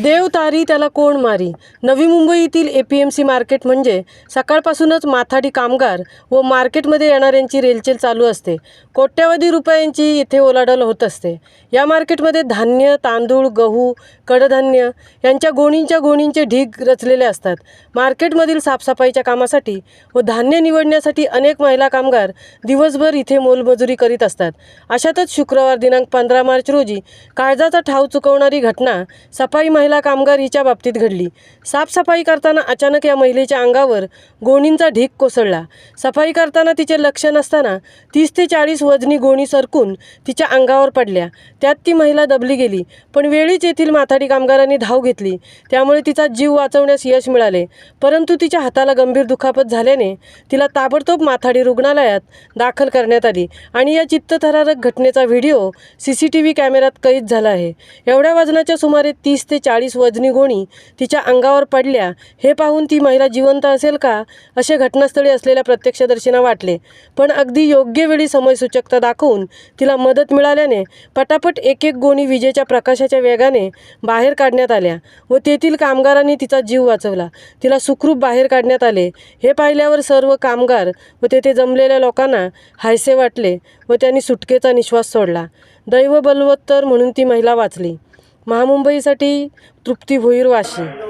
देव तारी त्याला कोण मारी. नवी मुंबईतील APMC मार्केट म्हणजे सकाळपासूनच माथाडी कामगार व मार्केटमध्ये येणाऱ्यांची रेलचेल चालू असते. कोट्यवधी रुपयांची इथे ओलाढाल होत असते. या मार्केटमध्ये धान्य, तांदूळ, गहू, कडधान्य यांच्या गोणींचे ढीग रचलेले असतात. मार्केटमधील साफसफाईच्या कामासाठी व धान्य निवडण्यासाठी अनेक महिला कामगार दिवसभर इथे मोलमजुरी करीत असतात. अशातच शुक्रवार दिनांक 15 मार्च रोजी काळजाचा ठाव चुकवणारी घटना सफाई महिला कामगार हिच्या बाबतीत घडली. साफसफाई करताना अचानक या महिलेच्या अंगावर गोणींचा ढीग कोसळला. सफाई करताना तिचे लक्ष नसताना 30 ते 40 वजनी गोणी सरकून तिच्या अंगावर पडल्या. त्यात ती महिला दबली गेली. पण वेळीच येथील माथाडी कामगारांनी धाव घेतली. त्यामुळे तिचा जीव वाचवण्यास यश मिळाले. परंतु तिच्या हाताला गंभीर दुखापत झाल्याने तिला ताबडतोब माथाडी रुग्णालयात दाखल करण्यात आली आणि या चित्तथरारक घटनेचा व्हिडिओ CCTV कॅमेऱ्यात कैद झाला आहे. एवढ्या वजनाच्या सुमारे 30 ते 40 वजनी गोणी तिच्या अंगावर पडल्या हे पाहून ती महिला जिवंत असेल का असे घटनास्थळी असलेल्या प्रत्यक्षदर्शींना वाटले. पण अगदी योग्य वेळी समयसूचकता दाखवून तिला मदत मिळाल्याने पटापट एक गोणी विजेच्या प्रकाशाच्या वेगाने बाहेर काढण्यात आल्या व तेथील कामगारांनी तिचा जीव वाचवला. तिला सुखरूप बाहेर काढण्यात आले. हे पाहिल्यावर सर्व कामगार व तेथे जमलेल्या लोकांना हायसे वाटले व त्यांनी सुटकेचा निश्वास सोडला. दैव बलवत्तर म्हणून ती महिला वाचली. महामुंबईसाठी तृप्ती भोईर, वाशी.